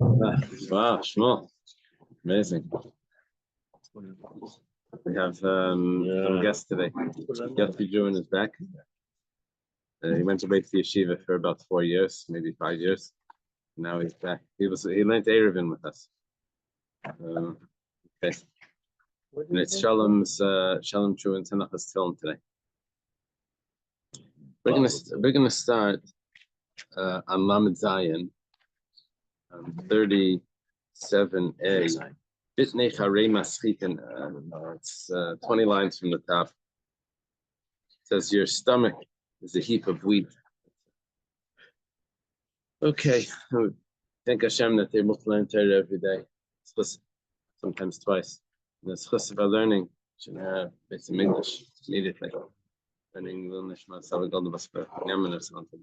Wow, Shmuel, amazing. We have some guests today. Yossi Jewin is back. He went away to yeshiva for about 4 years, maybe 5 years. Now he's back. He learned Erevin with us. Okay. And it's Shalom True and Tanachas Film today. We're gonna start on Lamed Zayin, 37a. Bitnei Charei Maschitin. It's 20 lines from the top. It says your stomach is a heap of wheat. Okay, thank Hashem that they must learn Torah every day, sometimes twice. And the schus of our learning should have some English immediately. Learning Nishma Savagol the Basper Yaman or something,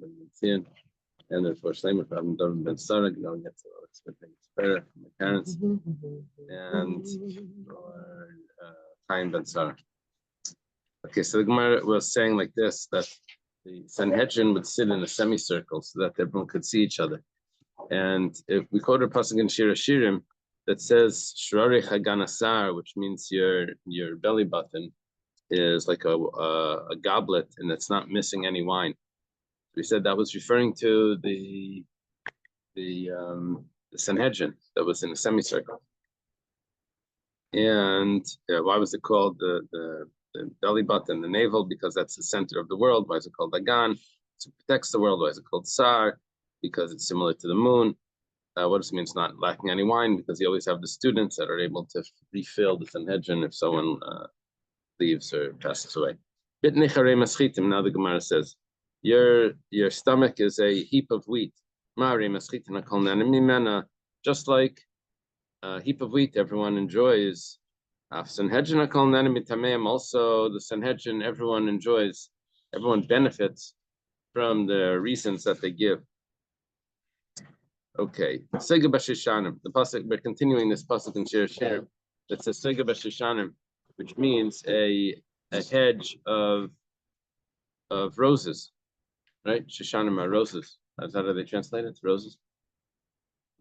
and then for Shleimer from David Ben Sarah, you know, get to expecting prayer from my parents, and for Chaim Ben Sarah. Okay, so the Gemara was saying like this, that the Sanhedrin would sit in a semicircle so that everyone could see each other. And if we quote a pasuk in Shir Hashirim that says Shrari Chaganasar, which means your belly button is like a goblet and it's not missing any wine. We said that was referring to the Sanhedrin that was in a semicircle. And why was it called the belly button, the navel? Because that's the center of the world. Why is it called Dagan? So it protects the world. Why is it called Sar? Because it's similar to the moon. What does it mean? It's not lacking any wine, because you always have the students that are able to refill the Sanhedrin if someone leaves or passes away. Now the Gemara says, your stomach is a heap of wheat. Just like a heap of wheat everyone enjoys. Also, the Sanhedrin, everyone enjoys, everyone benefits from the reasons that they give. Okay, Sega Bashishanim. The pasuk, we're continuing this pasuk in Shir Hashirim that says Sega Bashishanim, which means a hedge of roses, right? Shishanim are roses. Is that how they translate it? It's roses.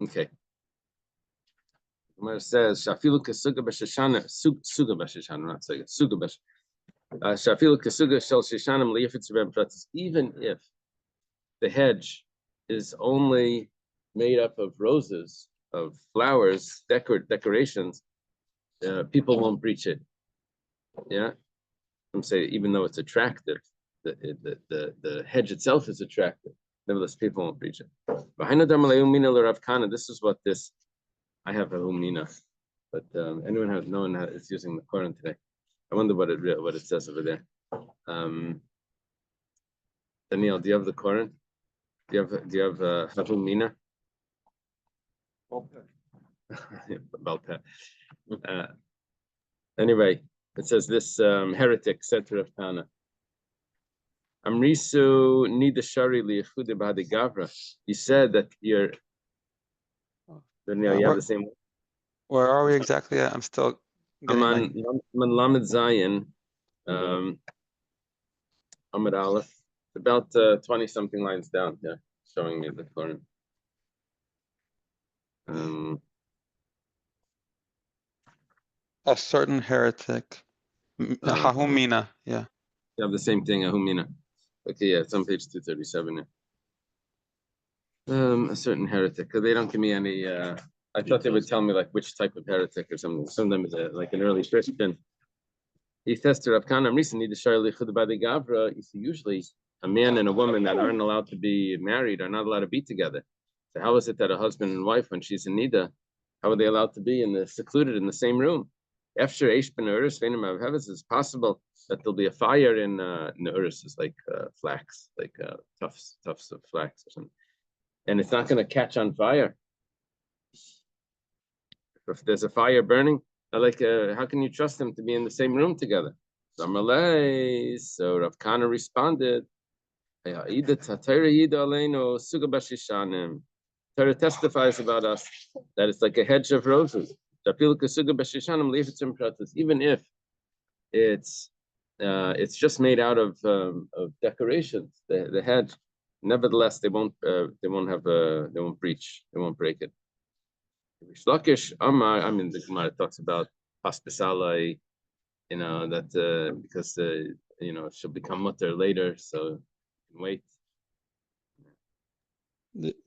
Okay. Gemara says Shafilu Kesuga Bashishanim, Suga Bashishanim, not Sega, Suga Bash. Shafilu Kesuga Shel Shishanim Liafitz Reb Pratis. Even if the hedge is only made up of roses, of flowers, decorations, people won't breach it. Yeah, I'm saying even though it's attractive, the hedge itself is attractive. Nevertheless, people won't breach it. This is what this. I have a humina, but no one is using the Quran today. I wonder what it says over there. Daniel, do you have the Quran? Do you have humina? Anyway, it says this heretic said to Rav Tana, Amrisu nidashari liyachude b'hadi gavra. He said that you're. Daniel, you have the same. Where are we exactly at? I'm still. I'm on Lamed Zayin, Amud Aleph, about 20 something lines down. Yeah, showing me the Quran. A certain heretic, Hahumina, yeah. You have the same thing, Ahumina. Okay, yeah, it's on page 237. Yeah. A certain heretic. They don't give me any. I thought they would tell me like which type of heretic or something. Some of them is like an early Christian. He says to Rav Kana, recently the Sharli Chudabadi Gavra. Usually, a man and a woman that aren't allowed to be married are not allowed to be together. So how is it that a husband and wife, when she's in Nida, how are they allowed to be secluded in the same room? After Eish Ben Uris, it's possible that there'll be a fire in Uris, is like flax, like tufts of flax or something, and it's not going to catch on fire. If there's a fire burning, how can you trust them to be in the same room together? So Rav Kana responded, Torah testifies about us that it's like a hedge of roses. Even if it's just made out of decorations, the hedge, nevertheless they won't break it. Rish Lakish Amar, I mean, the Gemara talks about hospitality, that because she'll become mutter later, so you can wait.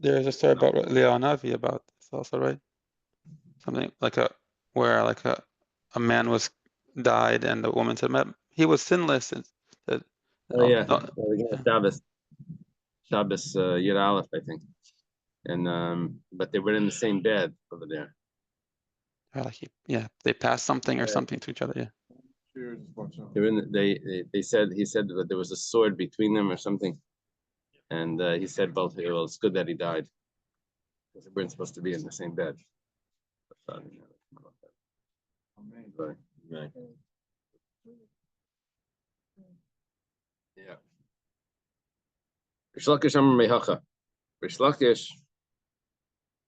There's a story about Leonavi about this also, right? Something like where a man died and the woman said he was sinless. And said, Oh yeah, Shabbos Yud Aleph, I think, and but they were in the same bed over there. They passed something or something to each other. Yeah. They were he said that there was a sword between them or something, and he said both. Well, it's good that he died because they weren't supposed to be in the same bed. Right. Yeah. Rish Lakish Amar Mehacha. Rish Lakish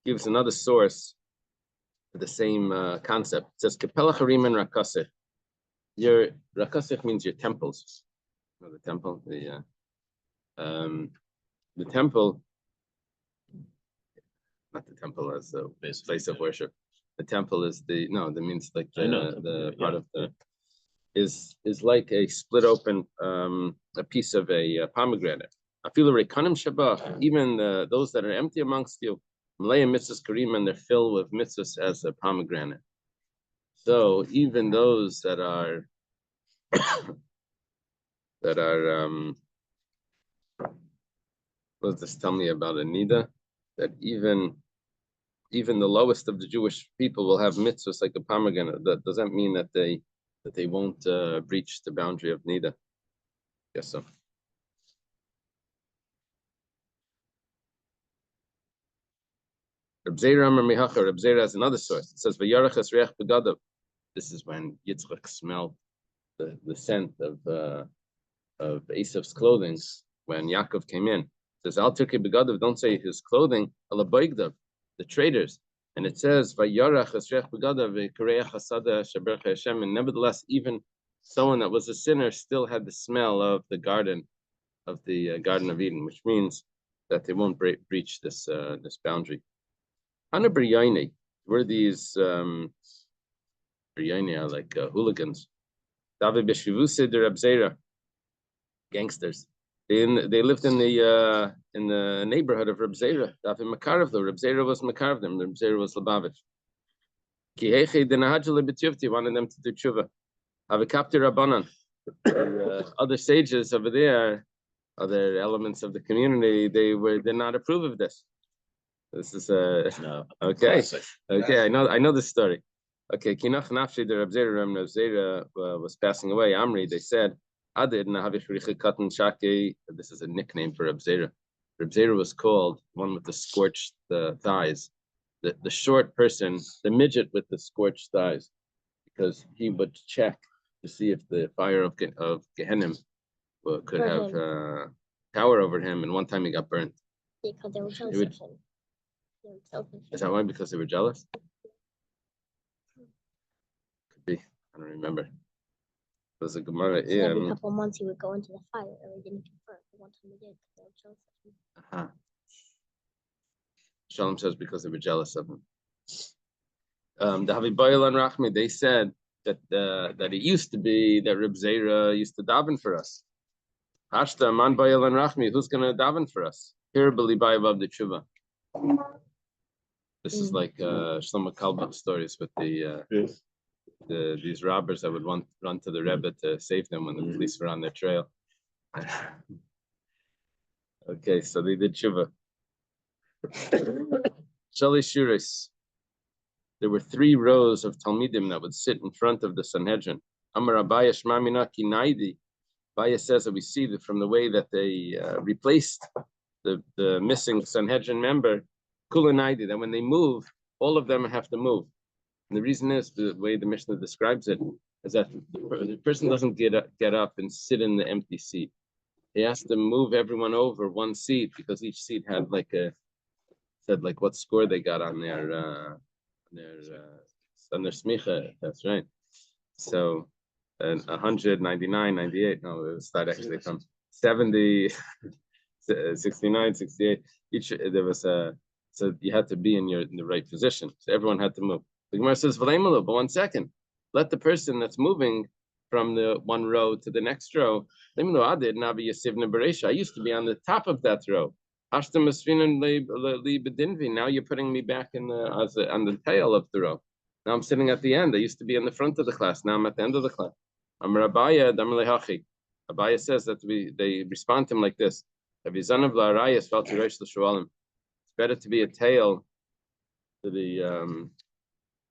gives another source for the same concept. It says Kapelach Hariman Rakasich. Your Rakasich means your temples. The temple, the temple, not the temple as a place of worship. The temple is that means like the part of the is like a split open a piece of a pomegranate. I feel a rekanim shabach, even those that are empty amongst you, Malay mitzvahs karim, and they're filled with mitzvahs as a pomegranate. So even those that are what does this tell me about a nida? That even the lowest of the Jewish people will have mitzvahs like a pomegranate. That doesn't mean that they won't breach the boundary of nida. Yes, so. Reb Zera Amar Mehacha. Reb Zera has another source. It says V'yarachas reach begadav. This is when Yitzchak smelled the scent of Esav's clothing when Yaakov came in. It says Al Tirkei begadav. Don't say his clothing. Ala boigdav, the traders. And it says V'yarachas reich begadav v'kareach hasada shabercha Hashem. And nevertheless, even someone that was a sinner still had the smell of the Garden of Eden, which means that they won't breach this boundary. Hana Briyaini, were these Briyaini are like hooligans. David Beshivuse de Reb Zera, gangsters. They lived in the neighborhood of Reb Zera. David Makarav, though Reb Zera was Makarav them. Reb Zera was Lubavitch. Kiheche de Nahajale B'Tuvti wanted them to do tshuva. Avikapti Rabbanan. Other sages over there, other elements of the community, they did not approve of this. This is no. Okay. Classic. Okay, I know this story. Okay, Kinach Nafshi the Reb Zera was passing away. Amri, they said, Adid Nahavich Shaki. This is a nickname for Reb Zera. Reb Zera was called one with the scorched thighs, the short person, the midget with the scorched thighs, because he would check to see if the fire of Gehenna could have power over him. And one time he got burnt. Because they were jealous of him. Is that why? Because they were jealous? Could be. I don't remember. There's a Gemara. So every couple of months he would go into the fire, and we didn't confirm. One time he did because they were jealous of him. Shalom says because they were jealous of him. The Havibayel and Rachmi, they said that it used to be that Reb Zera used to daven for us. Hashta man Bayel and Rachmi, who's going to daven for us? Here, B'li above the tshuva. This is like Shlomo Kalbach stories with these robbers that would run to the Rebbe to save them when the police were on their trail. Okay, so they did tshuva. Shali Shuris. There were 3 rows of Talmidim that would sit in front of the Sanhedrin. Amar Abaya Shmamina Kinaidi. Abaya says that we see that from the way that they replaced the missing Sanhedrin member, Kulanaidi, that when they move, all of them have to move. And the reason is, the way the Mishnah describes it, is that the person doesn't get up and sit in the empty seat. He has to move everyone over one seat because each seat had said what score they got on their smicha. That's right. So, 199, 98. No, it was that actually from 70, 69, 68. There was So you had to be in the right position. So everyone had to move. The Gemara says, but 1 second. Let the person that's moving from the one row to the next row. I used to be on the top of that row. Now you're putting me back on the tail of the row. Now I'm sitting at the end. I used to be in the front of the class. Now I'm at the end of the class. Abaya says that they respond to him like this. It's better to be a tail to the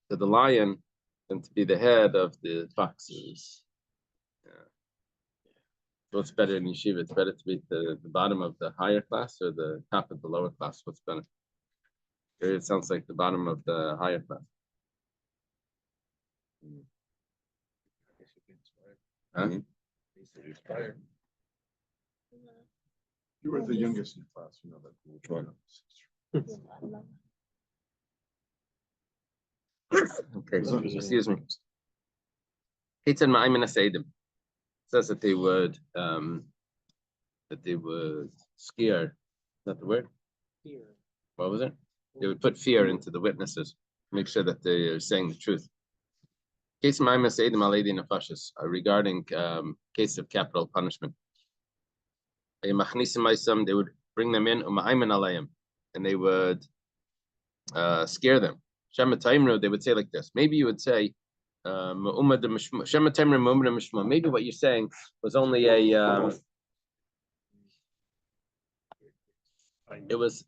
lion than to be the head of the foxes. Yeah. What's better in yeshiva? It's better to be the bottom of the higher class or the top of the lower class? What's better? It sounds like the bottom of the higher class. Huh? You were the youngest in class, you know that. Okay, excuse me. It says that they would scare. Is that the word? Fear. What was it? They would put fear into the witnesses, make sure that they are saying the truth. Case regarding case of capital punishment. They would bring them in, and they would scare them. They would say like this. Maybe you would say, maybe what you're saying was only a it was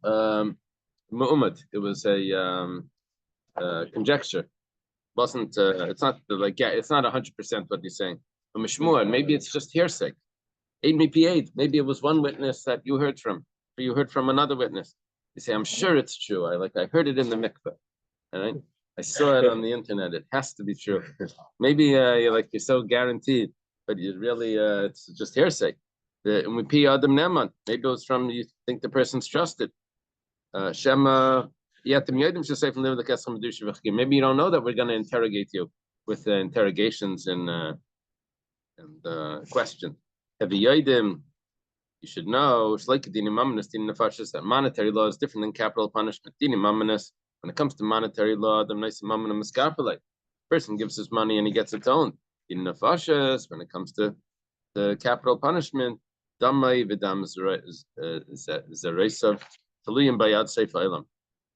mu'umad. It was a conjecture. Wasn't it's not like it's not 100% what you're saying. Maybe it's just hearsay. Maybe it was one witness that you heard from, or you heard from another witness. You say, I'm sure it's true. I heard it in the mikveh. All right. I saw it on the internet. It has to be true. Maybe you're so guaranteed, but you really it's just hearsay. Maybe it was from you think the person's trusted. Shema. Maybe you don't know that we're going to interrogate you with interrogations and questions. You should know that monetary law is different than capital punishment. When it comes to monetary law, the person gives his money and he gets atoned. When it comes to the capital punishment,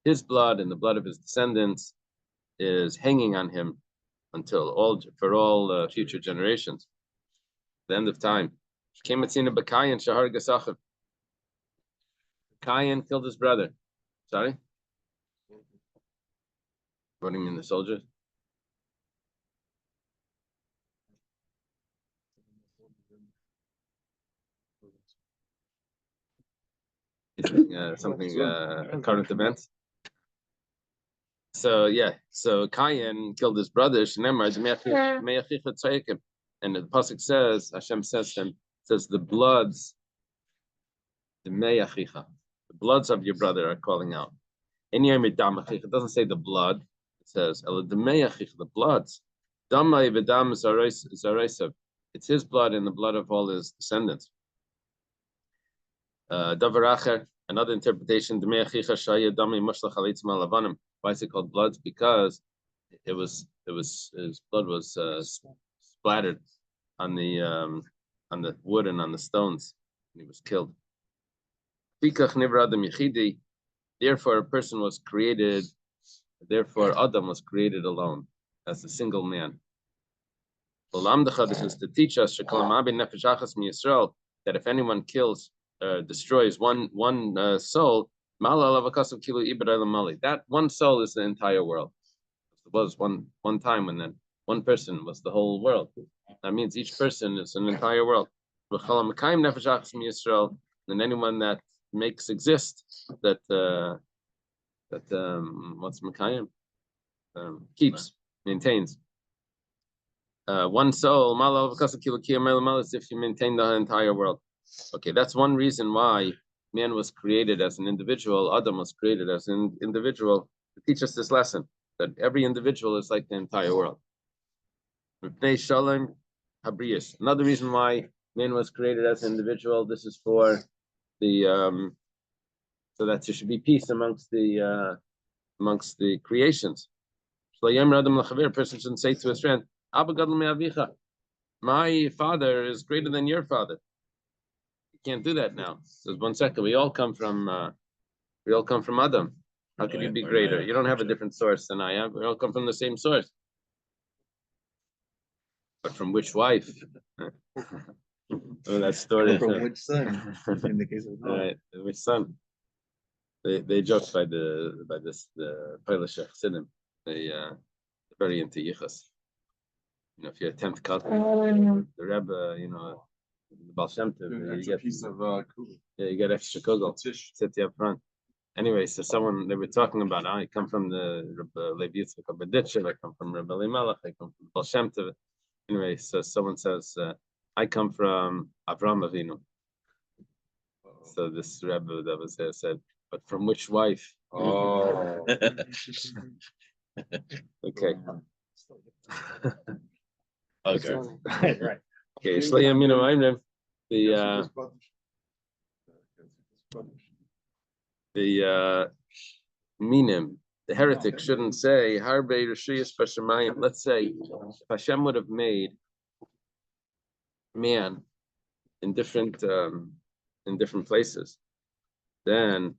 his blood and the blood of his descendants is hanging on him until all future generations. The end of time. Cain killed his brother. Sorry? What do you mean, the soldiers? Something current events. So Cain killed his brother. And the pasuk says, Hashem says to him, the bloods of your brother are calling out. It doesn't say the blood. It says the bloods. It's his blood and the blood of all his descendants. Another interpretation. Why is it called bloods? Because his blood was splattered on the wood and on the stones, and he was killed. Therefore, a person was created. Therefore, Adam was created alone as a single man. This is to teach us that if anyone destroys one soul, that one soul is the entire world. It was one time when then one person was the whole world. That means each person is an entire world. And anyone that makes exist that what's Mekayim? Keeps, maintains. One soul, is if you maintain the entire world. Okay, that's one reason why man was created as an individual, Adam was created as an individual to teach us this lesson, that every individual is like the entire world. Another reason why man was created as an individual, this is for the so that there should be peace amongst the creations. A person shouldn't say to his friend, "Abba gadol me'avicha," my father is greater than your father. You can't do that now. So 1 second, we all come from Adam. How could you be greater? You don't have a different source than I am. We all come from the same source. But from which wife? Oh, that story. From which son? In the case of Right, which son? They joke by the Polish Chassidim. They're very into yichus. You know, if you're a 10th cousin, the Rebbe, you know, the Baal Shem Tov, you get a piece of kugel. Yeah, you get extra kugel. Sit you up front. Anyway, so they were talking about, I come from the Rebbe Levi Yitzchak Abeditchev, I come from Rebbe Elimelech, I come from Baal Shem Tov. Anyway, so someone says, I come from Avram Avinu. So this Rebbe that was there said, but from which wife? Oh. Okay. Okay. Right. Okay, Shleim, you know, I'm the minim, the heretic shouldn't say Harbe Rishiyas Pashamayim. Let's say if Hashem would have made man in different places, then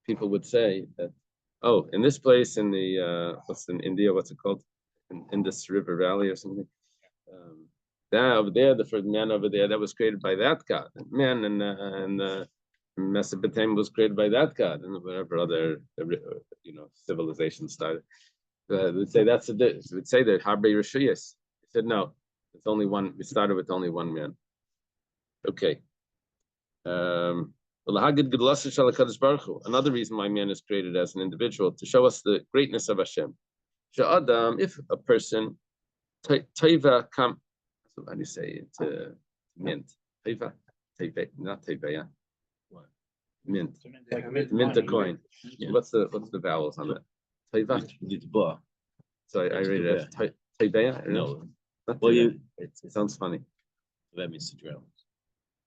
people would say that, oh, in this place in the what's in India, what's it called? In this river valley or something. That over there, the first man over there, that was created by that God. Man and Mesopotamia was created by that God, and whatever other civilization started. We'd say that's a. We'd say that Harbe Rishiyas. He said no, it's only one. We started with only one man. Okay. Another reason why man is created as an individual, to show us the greatness of Hashem. If a person, teiva kam, so how do you say it? Mint, teiva, not teiva, yeah. What? Mint, mint a coin. Yeah. What's the vowels on that? Teiva. So I read it as teiva. No. Well, it sounds funny. That means to drill.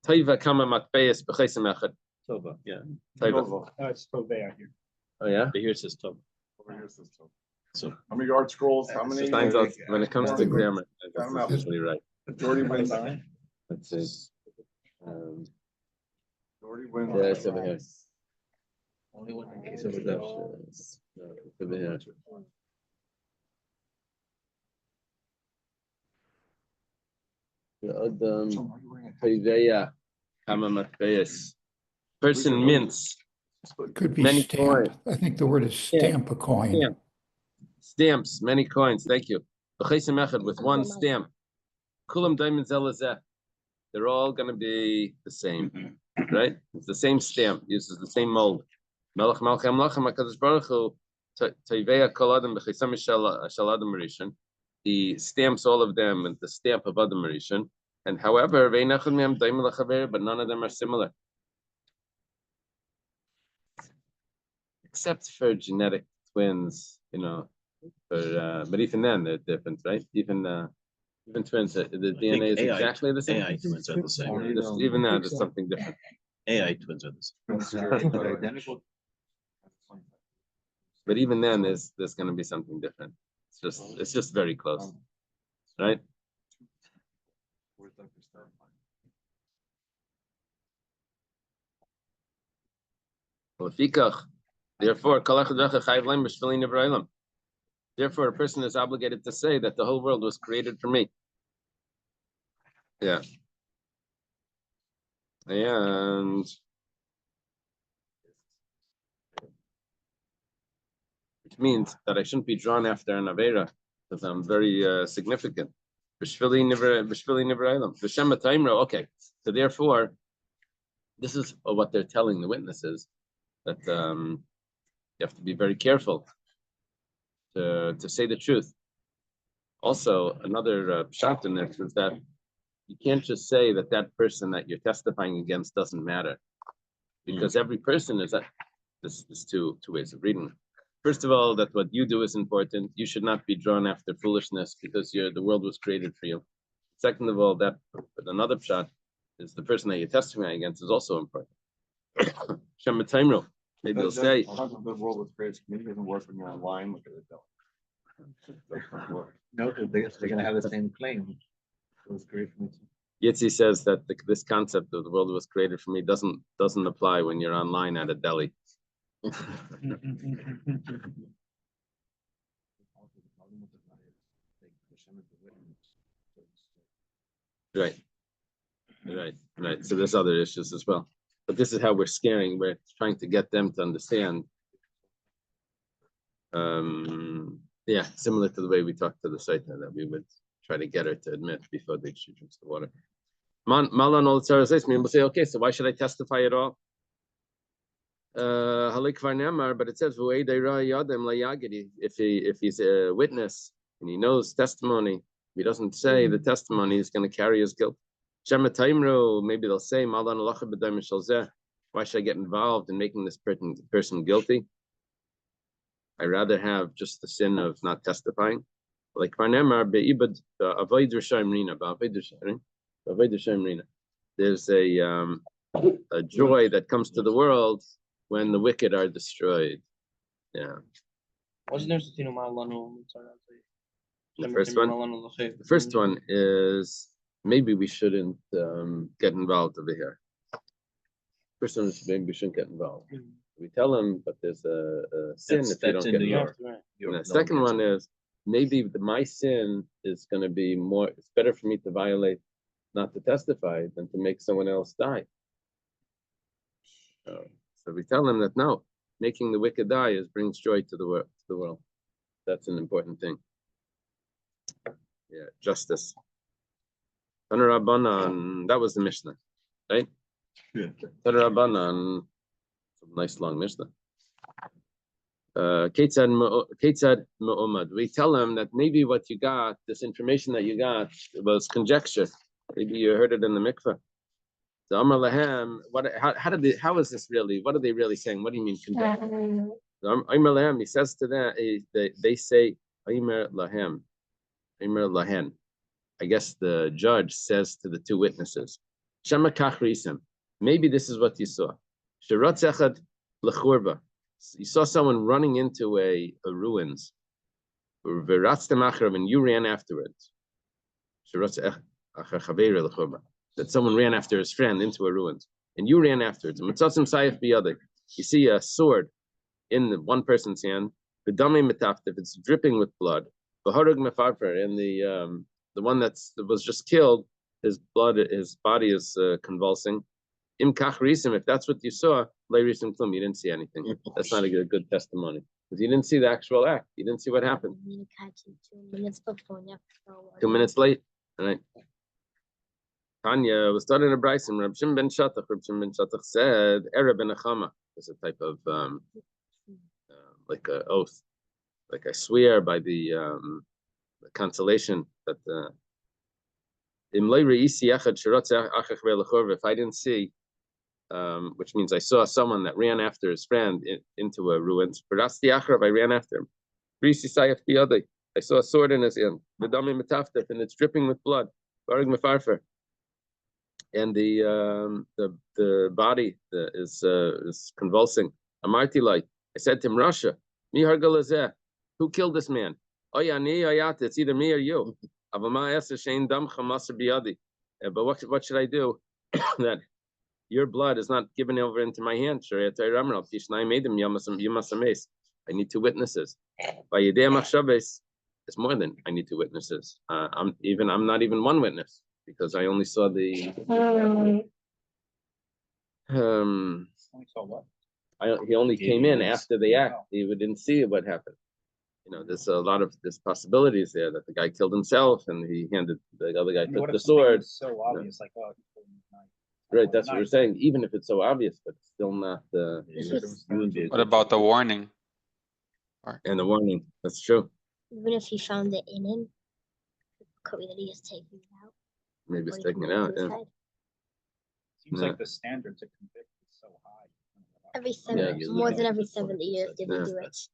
Teiva kama matbeis b'chesem echad. Tova. Yeah. Teiva. Oh, it's Tove out here. Oh yeah. But here it says Tova. Over here it says Tova. So how many yard scrolls? How many? Finds out when it comes to grammar, that's usually right. Majority wins. Let's see. Majority wins. Yeah, it's over here. only one in case It's of over here. Person mints. Could be Many stamp. coins. I think the word is stamp a coin. Stamp. Stamps, many coins. Thank you. With one stamp. Kulam diamond zelazeh. They're all going to be the same, right? It's the same stamp, uses the same mold. Melech Malchem Lachem HaKadosh Baruch Hu Toivei Kol Adam B'Chisam Shel Adam Rishon. He stamps all of them with the stamp of Adam Rishon. And however, but none of them are similar. Except for genetic twins, you know. But even then, they're different, right? Even twins, the DNA is exactly the same. AI twins are the same. Even that is something different. AI twins are the same. Identical. But even then, there's going to be something different. It's just very close, right? Therefore, a person is obligated to say that the whole world was created for me. Yeah. And which means that I shouldn't be drawn after an Avera because I'm very significant. Okay, so therefore, this is what they're telling the witnesses, that you have to be very careful to say the truth. Also, another pshat in this is that you can't just say that that person that you're testifying against doesn't matter, because every person is that. There's two ways of reading it. First of all, that what you do is important. You should not be drawn after foolishness because the world was created for you. Second of all, that another pshat is the person that you're testifying against is also important. Maybe they'll say, The world was created, community doesn't work when you're online, look at it. That's not work. No, they're gonna have the same claim. It was great for me. Yitzi says that this concept of the world was created for me doesn't apply when you're online at a deli. Right. Right. So there's other issues as well. But this is how we're scaring. We're trying to get them to understand. Yeah, similar to the way we talked to the Satan, that we would try to get her to admit before she drinks the water. Malan all will say, okay, so why should I testify at all? But it says if he's a witness and he knows testimony, he doesn't say the testimony is going to carry his guilt. Maybe they'll say, why should I get involved in making this person guilty? I rather have just the sin of not testifying. Like there's a joy that comes to the world when the wicked are destroyed. Yeah. The first one is maybe we shouldn't get involved over here. First one is maybe we shouldn't get involved. We tell them, but there's a sin if you don't get involved. And the second one is maybe my sin is going to be more. It's better for me to violate, not to testify, than to make someone else die. So we tell them that no, making the wicked die brings joy to the world. That's an important thing. Yeah, justice. That was the Mishnah, right? Yeah. Nice long Mishnah. Ketzad Mu'ummad. We tell them that maybe what you got, this information that you got, was conjecture. Maybe you heard it in the mikveh. So Amar Lahem, how is this really? What are they really saying? What do you mean conjecture? Amar Lahem, he says to them, they say Amar Lahem, Amar Lahen. I guess the judge says to the two witnesses, Shema Kachrisim. Maybe this is what you saw. Shiratzechad lechurba. You saw someone running into a ruins. And you ran afterwards. That someone ran after his friend into a ruins. And you ran afterwards. You see a sword in the one person's hand. If it's dripping with blood. And the one that was just killed, his body is convulsing. If that's what you saw, you didn't see anything. That's not a good testimony. Because you didn't see the actual act. You didn't see what happened. 2 minutes before. 2 minutes late. All right. Tanya was taught in a Bryson. Reb Shimon ben Shatach said, Ereb ben Achama is a type of like an oath. Like I swear by the consolation that if I didn't see, which means I saw someone that ran after his friend into a ruins. I ran after him. I saw a sword in his hand, and it's dripping with blood. And the body is convulsing. I said to him, Russia, who killed this man? It's either me or you. But what should I do that your blood is not given over into my hand? I need 2 witnesses. It's more than I need 2 witnesses. I'm not even 1 witness because I only saw the he only came in after the act. He didn't see what happened. There's there's possibilities there that the guy killed himself and he handed the other guy took the sword. So obvious, like right, that's what we're saying. Even if it's so obvious, but still not. What about the warning? And the warning. That's true. Even if he found it in him, could be that he is taking it out. Maybe or it's he taking can it put out. in his Yeah. head. Seems like the standard to convict is so high. Every Yeah, more than every 70 years, did we do it?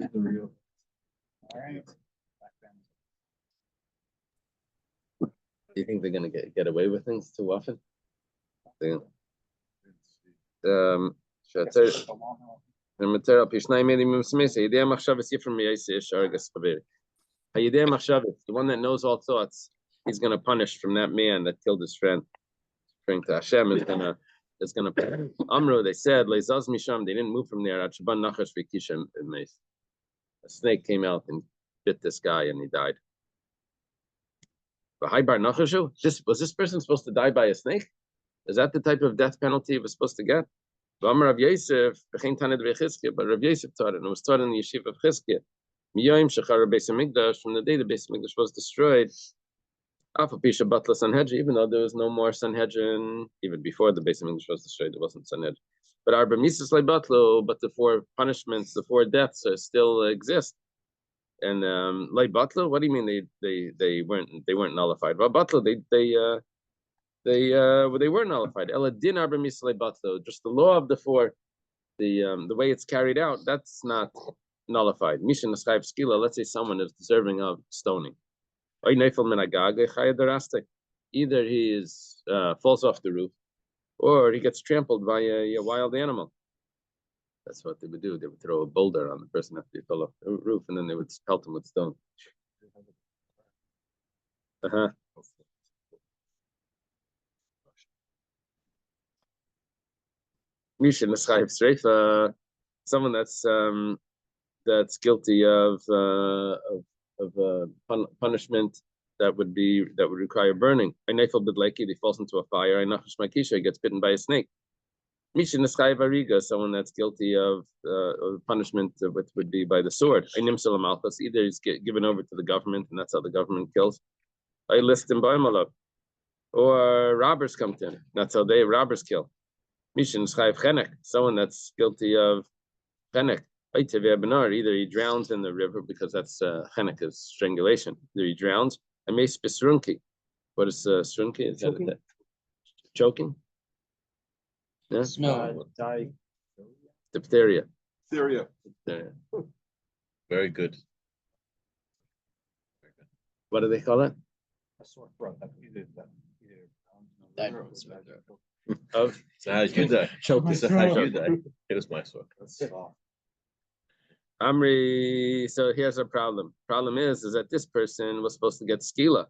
All right. Do you think they're gonna get away with things too often? The one that knows all thoughts, he's going to punish from that man that killed his friend. Praying to Hashem is gonna Amro, they said, Leizaz Misham, they didn't move from there. A snake came out and bit this guy and he died. Was this person supposed to die by a snake? Is that the type of death penalty he was supposed to get? But Rav Yosef taught it, and it was taught in the yeshiva of Chizkiah. From the day the Beis Hamikdash was destroyed, even though there was no more Sanhedrin, even before the Beis Hamikdash was destroyed, there wasn't Sanhedrin. But the four punishments, the four deaths still exist. And like Batlo, what do you mean they weren't nullified? Well, Batlo, they were nullified. Just the law of the four, the way it's carried out, that's not nullified. Mishan Neschayv Skila, let's say someone is deserving of stoning. Either he falls off the roof, or he gets trampled by a wild animal. That's what they would do. They would throw a boulder on the person after he fell off the roof, and then they would pelt him with stone. Misha Neschayv Sreifa, someone that's guilty of punishment that would require burning. He falls into a fire. He gets bitten by a snake. Misha Neschayv Ariga, someone that's guilty of punishment which would be by the sword. Either he's given over to the government, and that's how the government kills. I list him by Malab. Or robbers come to him. That's how robbers kill. Misha Neschayv Chenek, someone that's guilty of Chenek. Either he drowns in the river because that's Chenek is strangulation. Either he drowns. I may spisrunki. What is srunki? Is choking? That choking? Yeah? No. Diphtheria. Syria. Very good. What do they call it? A sore throat. Of So how'd you die? Choke. So how'd you die? It was my sword. Amri, so here's a problem. Problem is that this person was supposed to get skila.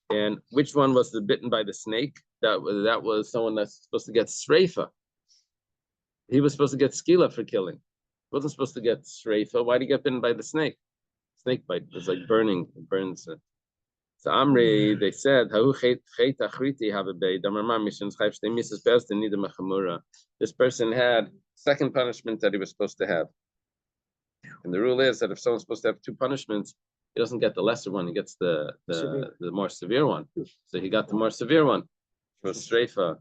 And which one was the bitten by the snake? That was someone that's supposed to get sreifa. He was supposed to get skila for killing. He wasn't supposed to get sreifa. Why did he get bitten by the snake? Snake bite is like burning. It burns. So Amri, they said, this person had second punishment that he was supposed to have. And the rule is that if someone's supposed to have two punishments, he doesn't get the lesser one, he gets the more severe one. So he got the more severe one. It was streifa.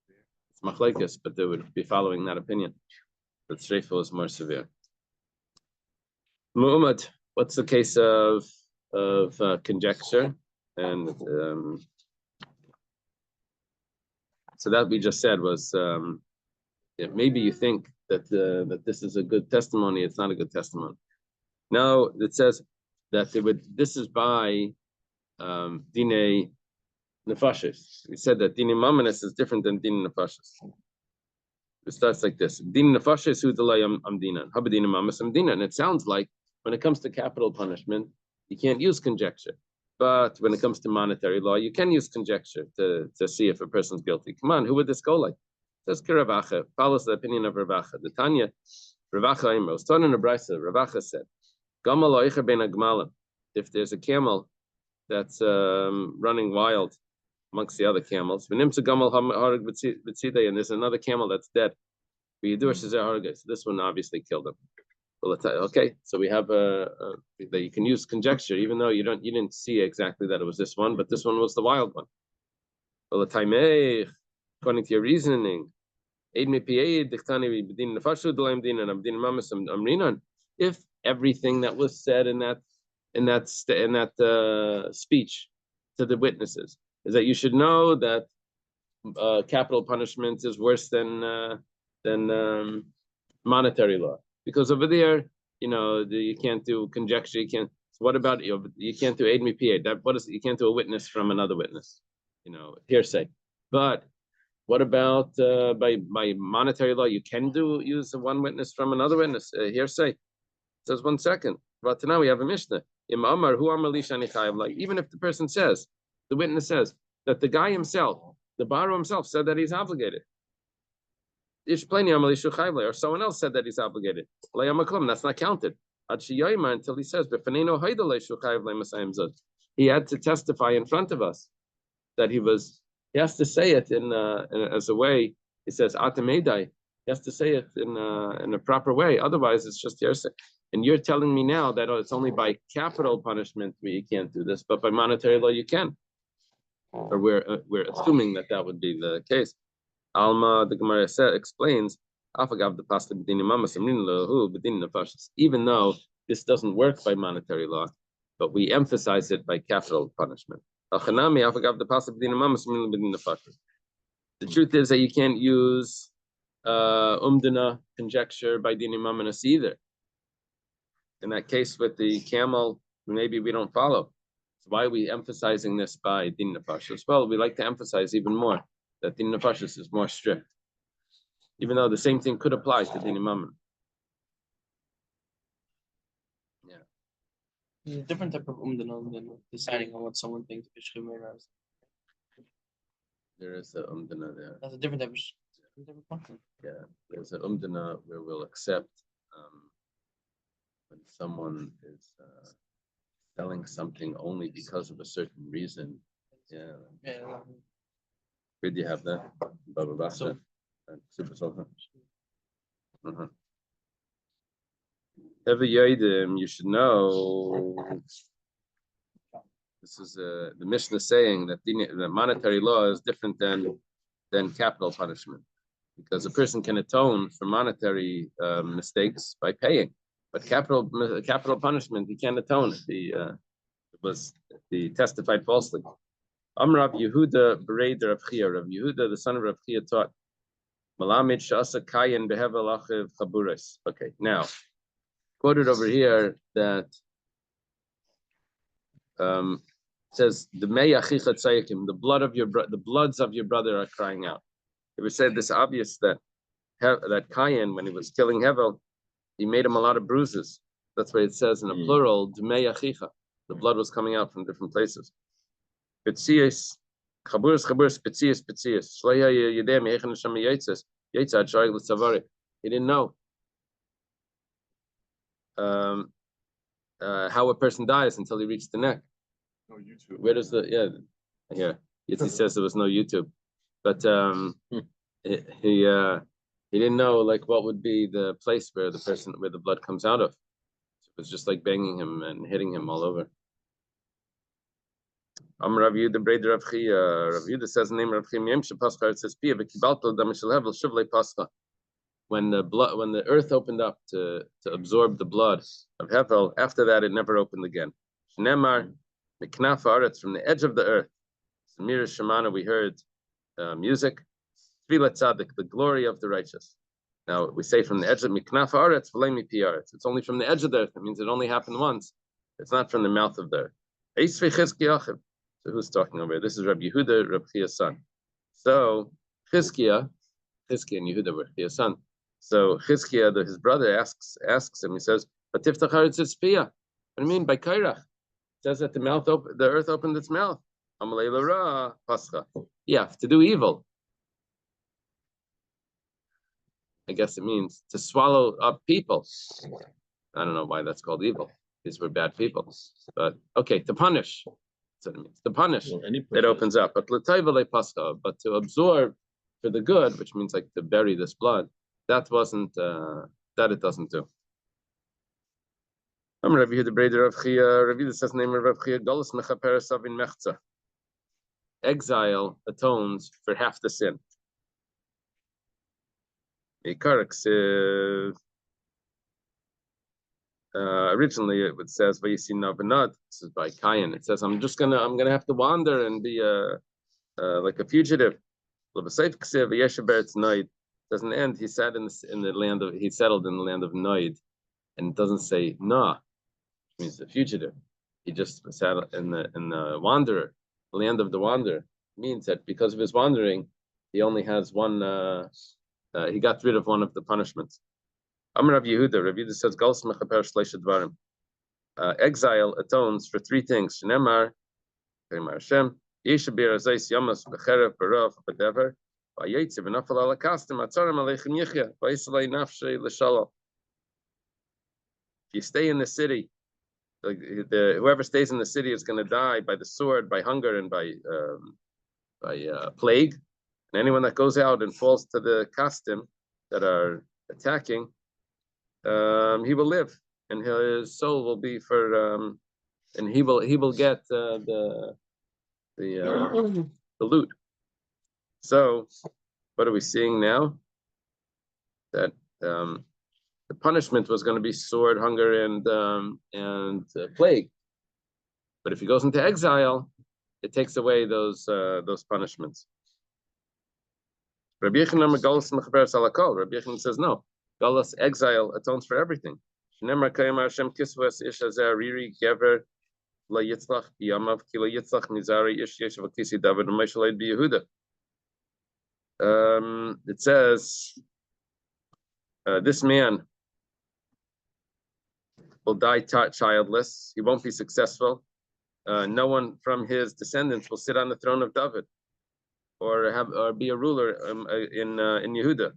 It's machlekes, but they would be following that opinion. But streifa was more severe. Mu'umad, what's the case of conjecture? And so that we just said was maybe you think that this is a good testimony. It's not a good testimony. Now it says that this is by dine nefashis. We said that dine mamanis is different than dine nefashis. It starts like this: dine nefashis hu delayam amdinan, habadine mamas amdinan. And it sounds like when it comes to capital punishment, you can't use conjecture. But when it comes to monetary law, you can use conjecture to see if a person's guilty. Come on, who would this go like? Says Ravacha, follows the opinion of Ravacha. The Tanya, Ravacha Imra, was taught in a brisa. Ravacha said, if there's a camel that's running wild amongst the other camels, and there's another camel that's dead, so this one obviously killed him. Okay, so we have that you can use conjecture, even though you didn't see exactly that it was this one, but this one was the wild one. According to your reasoning, if everything that was said in that speech to the witnesses is that you should know that capital punishment is worse than monetary law, because over there, you can't do conjecture. You can't. So what about you can't do aid me pa? You can't do a witness from another witness. Hearsay. But What about by monetary law? You can use one witness from another witness. Hearsay. It says 1 second. But now we have a Mishnah. Like even if the person says, the witness says that the guy himself, the borrower himself, said that he's obligated. Or someone else said that he's obligated. That's not counted. Until he says, he had to testify in front of us that he has to say it as a way. He says, Atamedai. He has to say it in a proper way. Otherwise, it's just hearsay. And you're telling me now that it's only by capital punishment you can't do this, but by monetary law you can. Or we're assuming that would be the case. Alma, the Gemara explains, even though this doesn't work by monetary law, but we emphasize it by capital punishment. The truth is that you can't use umdana conjecture by dini mamanas either. In that case with the camel, maybe we don't follow. So why are we emphasizing this by din nefashos? Well, we like to emphasize even more that din nefashos is more strict, even though the same thing could apply to din mammon. Yeah. There's a different type of umdana than deciding on what someone thinks is chimera. There is a umdana there. That's a different type of function. Yeah, there's an umdana where we'll accept when someone is selling something only because of a certain reason. Yeah. Where do you have that? Baba Basta. Super Sofa. Every Yodim, you should know. This is the Mishnah saying that the monetary law is different than capital punishment, because a person can atone for monetary mistakes by paying, but capital punishment he can't atone if he testified falsely. Amrav Yehuda Bereder of Chia. Rav Yehuda, the son of Rav Chia, taught Malamid Shasa Kayin Behevel Achiv Chaburis. Okay, now quoted over here that says the the blood of the bloods of your brother are crying out. It was said this obvious that Kayin, when he was killing Hevel, he made him a lot of bruises. That's why it says in a plural, Dmei Achicha. The blood was coming out from different places. Petzias, Chaburis, Petzias. Shleya Yedem Yechan Hashem Yitzes, Yitzad Shoyg L'Tzavari. He didn't know how a person dies until he reached the neck. No YouTube. Where does here Yitzi says there was no YouTube, but he didn't know like what would be the place where the blood comes out of. So it was just like banging him and hitting him all over. Rav Yehuda Breder Rav Chia. Rav Yehuda says the name of Rav Chia Yem Shepascha. It says Pia v'kibalto damishel hevel shivlei pascha. When the earth opened up to absorb the blood of Hevel, after that it never opened again. Shnemar miknaf haaretz, from the edge of the earth. Samir Shemana, we heard music. Tfilat Tzadik, the glory of the righteous. Now we say from the edge of miknaf haaretz v'lei mipi haaretz. It's only from the edge of the earth. It means it only happened once. It's not from the mouth of the earth. Eisvei Chizkiya Achiv. So who's talking over here? This is Rabbi Yehuda, Rabbi Chia's son. So Chizkiya and Yehuda were Chia's son. So Chizkiya, his brother, asks him. He says, "But tiftach haaretz tzpiya." What do you mean by kairach? It says that the earth opened its mouth. Amalei l'ra pascha. You have to do evil. I guess it means to swallow up people. I don't know why that's called evil. These were bad people. But okay, to punish. That's what it means. To punish, it opens up. But l'tayva le pascha. But to absorb for the good, which means like to bury this blood, that wasn't that it doesn't do. I'm Rabbi Yehuda Breder of Chia. Rabbi Yehuda says the name of Rav Chia. Golus mechaperes avin mechza. Exile atones for half the sin. Originally it says Vayisin Navanad. This is by Kayin. It says I'm gonna have to wander and be like a fugitive. Doesn't end. He settled in the land of Noid, and it doesn't say Nah, which means the fugitive. He just settled in the wanderer, the land of the wanderer. It means that because of his wandering, he only has one. He got rid of one of the punishments. Amar Rav Yehuda. Rav Yehuda says, "Gals mechaper shleisha dvarim." Exile atones for three things. Shnemar, Kemar Hashem, Yeshabir Azais Yamas Becherev Barav Badever, Vayetziv Nafal Alakastim Atzarim Aleichem Yichya, Vaisalei Nafshe L'Shalom. If you stay in the city, whoever stays in the city is going to die by the sword, by hunger, and by plague. And anyone that goes out and falls to the kastim that are attacking, he will live, and his soul will be for, and he will get the loot. So, what are we seeing now? That the punishment was going to be sword, hunger, and plague. But if he goes into exile, it takes away those punishments. Rabbi Yochanan says no. Galus exile atones for everything. It says this man will die childless. He won't be successful. No one from his descendants will sit on the throne of David, or be a ruler in Yehuda.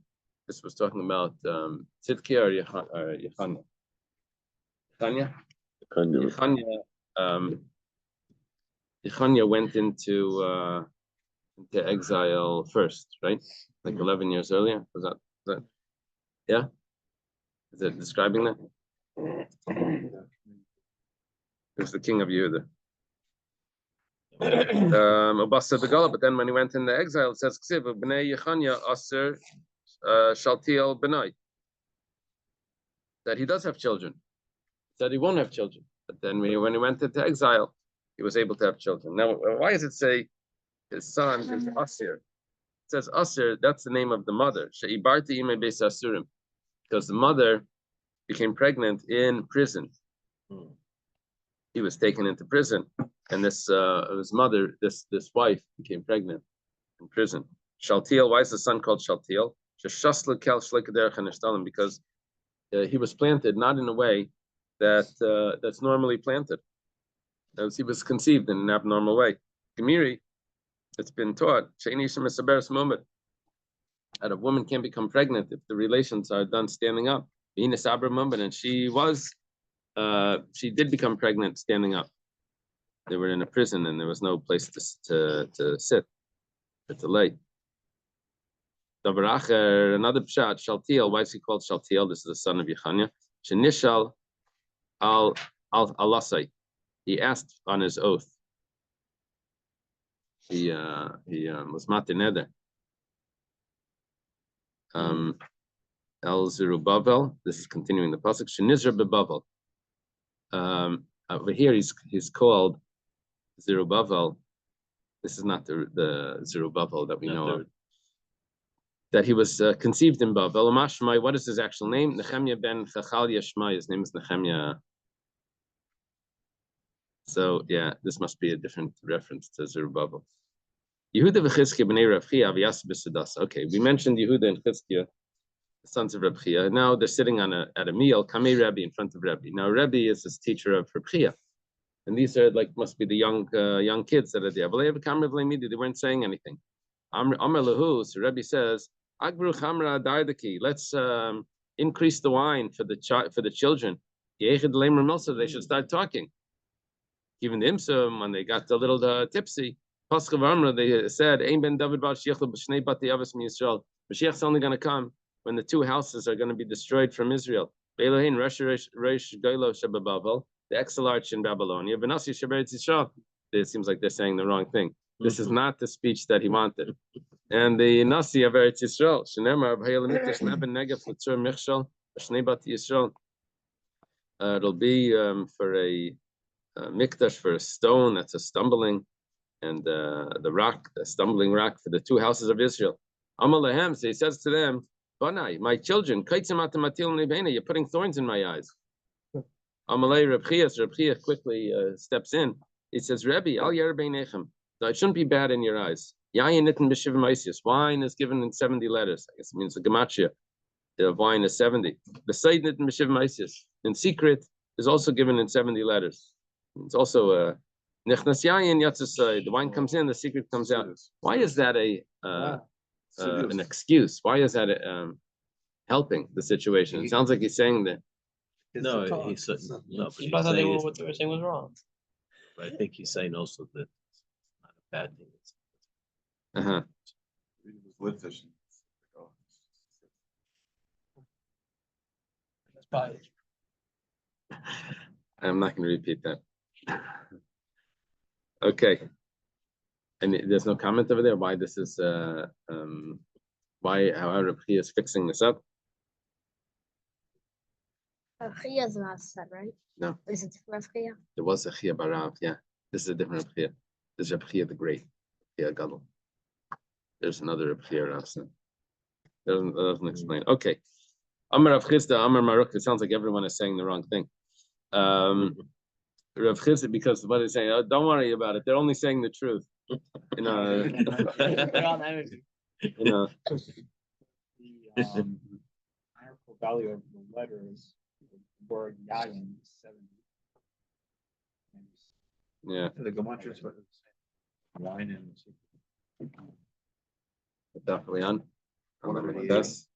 This was talking about Tzidkiah or Yechanya. Yechanya went into exile first, right? Like 11 years earlier. Was that? Yeah. Is it describing that? He was the king of Yehuda. But then when he went into exile, it says B'nei Yechanya Aser Shaltiel B'nai, that he does have children. He said he won't have children, but then when he went into exile, he was able to have children. Now, why does it say his son is Asir? It says Asir, that's the name of the mother. She'ibarti ime beis asurim, because the mother became pregnant in prison. He was taken into prison, and his mother, this wife, became pregnant in prison. Shaltiel, why is the son called Shaltiel? Because he was planted not in a way that's normally planted. As he was conceived in an abnormal way. Gemiri, it's been taught that a woman can't become pregnant if the relations are done standing up. And she did become pregnant standing up. They were in a prison and there was no place to sit, to lay. Another pshat, Shaltiel. Why is he called Shaltiel? This is the son of Yechanya. Shenishal al alasai. He asked on his oath. He was matineder. El Zerubbabel. This is continuing the pasuk. Shenizra bebavel. Over here he's called Zerubbabel. This is not the Zerubbabel that we know of. That he was conceived in Bavel. What is his actual name? Nehemiah ben Chachalia Shmai. His name is Nehemiah. So yeah, this must be a different reference to Zerubbabel. Yehuda v'Chizkiah b'nei Rav Chia v'Yasib b'Sedas. Okay, we mentioned Yehuda and Chizkiah, the sons of Rav Chia. Now they're sitting at a meal, Kamei Rebbe, in front of Rebbe. Now Rebbe is his teacher of Rav Chia, and these are must be the young kids that are there. They weren't saying anything. Amar lahu, so Rebbe says, Agru chamra dardaki. Let's increase the wine for the children. They should start talking. Even the imsum, when they got a little tipsy, they said, Ein ben David Mashiach's only going to come when the two houses are going to be destroyed from Israel. The exilarch in Babylonia. It seems like they're saying the wrong thing. This is not the speech that he wanted. And the Nasi of Eretz Yisrael, it'll be for a mikdash, for a stone that's a stumbling, and the stumbling rock for the two houses of Israel. Amalehem, so he says to them, Banai, my children, you're putting thorns in my eyes. Amalei Reb Chia quickly steps in. He says, Rebbe, al yer beinechem. So it shouldn't be bad in your eyes. Yayin nitten b'shivim oisius. Wine is given in 70 letters. I guess it means the gematria. The wine is 70. B'seid nitten b'shivim oisius. In secret is also given in 70 letters. It's also nechnas yayin yatzasai. The wine comes in, the secret comes out. Why is that an excuse? Why is that helping the situation? It sounds like he's saying that. No, he said no. But I thought what they were saying was wrong. I think he's saying also that it's not a bad thing. Uh-huh. With fishing. That's probably I'm not going to repeat that. Okay. And there's no comment over there why this is why how Rabbi is fixing this up. Chia is not said, right? No. Is it for Chia? There was a Chia Barav, yeah. This is a different Rabbi. This is Rabbi Chia the Great, Chia Gadol. There's another Rabbi Chia Ravson. Doesn't explain. Okay. Amar Rav Chisda, Amar Maruk. It sounds like everyone is saying the wrong thing. Rav Chisda, because what they're saying, oh, don't worry about it. They're only saying the truth. You know. You know. The numerical value of the letters, the word yayin is 70. Yeah. The gematria is what it's saying. Wine and Definitely on. Whatever it That's is.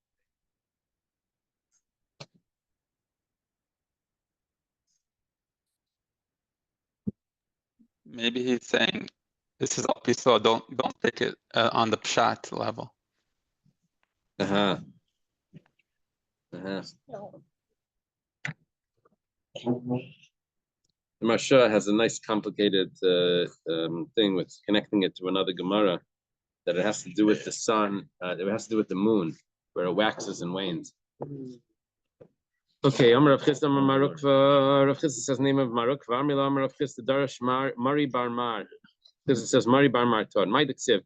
Maybe he's saying this is all so don't take it on the pshat level. uh-huh. Uh-huh. No. The Marsha has a nice complicated thing with connecting it to another Gemara that it has to do with the sun, it has to do with the moon, where it waxes and wanes. Okay, Amar Rav Chisda Amar Marukva. Rav Chisda says name of Marukva. Amar Rav Chisda Darash Mari Bar Mar. Chisda says Mari Bar Mar Tod. My diksiv.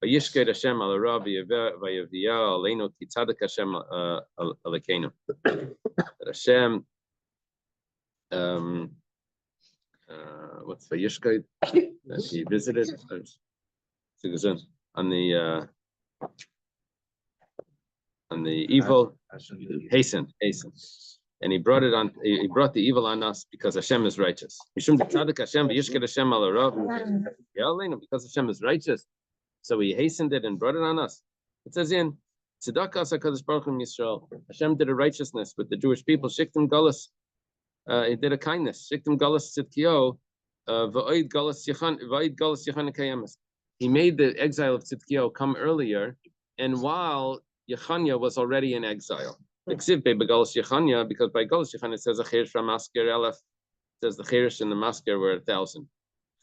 Vayishkei Hashem al Rabbi vayavia aleinu ki tzadik Hashem alekenu. That Hashem, what's Vayishkei? That he visited on the evil. Hasten. And he brought the evil on us because Hashem is righteous. Because Hashem is righteous. So he hastened it and brought it on us. It says in Tzedakah HaKadosh Baruch Hu Yisrael. Hashem did a righteousness with the Jewish people. Shiktim Galus. He did a kindness. Shiktim Galus Tzidkiyo. V'oid Galus Yechan Kayemes. He made the exile of Tzidkiyo come earlier, and while Yechanya was already in exile. Because by Galus Yechanya it says a cherish from Masker Elef. It says the cherish and the Masker were 1,000.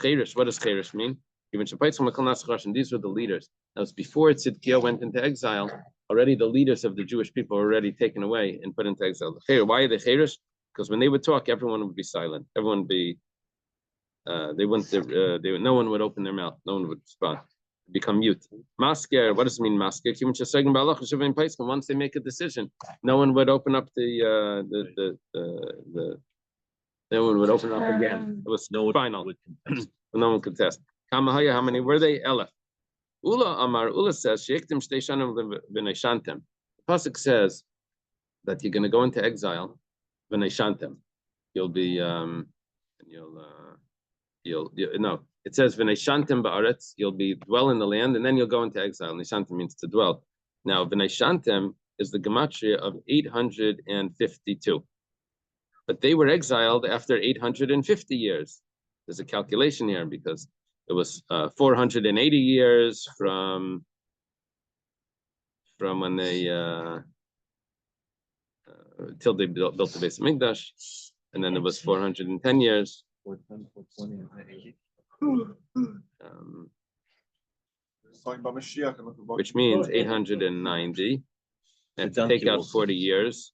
Cherish, what does cherish mean? These were the leaders. That was before Tzidkiah went into exile. Already the leaders of the Jewish people were already taken away and put into exile. Why are they cherish? Because when they would talk, everyone would be silent. Everyone would be, no one would open their mouth. No one would respond. Become mute. Masker, what does it mean, masker? Once they make a decision, no one would open up no one would open up again. It was final. No one could test. How many were they? Elef. Ula says, the pasuk says that you're going to go into exile. You'll be it says v'neishantem ba'aretz, you'll be dwell in the land, and then you'll go into exile. Neishantem means to dwell. Now v'neishantem is the gematria of 852, but they were exiled after 850 years. There's a calculation here because it was 480 years from when they till they built the Beis Hamikdash, and then it was 410 years. Which means 890, and to take out 40 years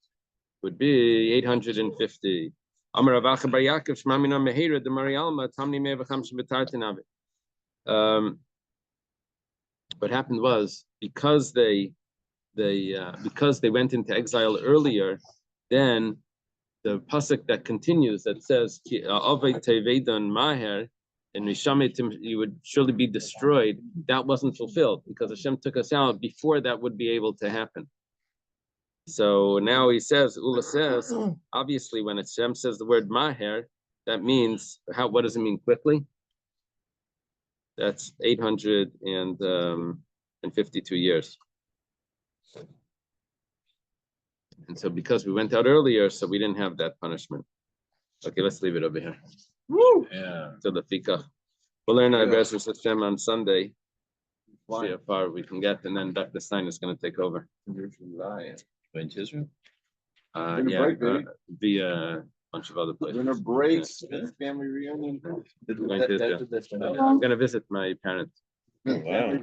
would be 850. What happened was because they went into exile earlier, then the pasuk that continues that says maher, in Rishametim you would surely be destroyed, that wasn't fulfilled because Hashem took us out before that would be able to happen. So now he says, Ula says, obviously when Hashem says the word Maher, that means, what does it mean quickly? That's 852 years. And so because we went out earlier, so we didn't have that punishment. Okay, let's leave it over here. Yeah. To the Fika. We'll learn our Bezras Hashem on Sunday. See how far we can get, and then Dr. Stein is going to take over. Went to Israel? Yeah, via a bunch of other places. Winter breaks, family reunion. I'm going to visit my parents. Oh, wow.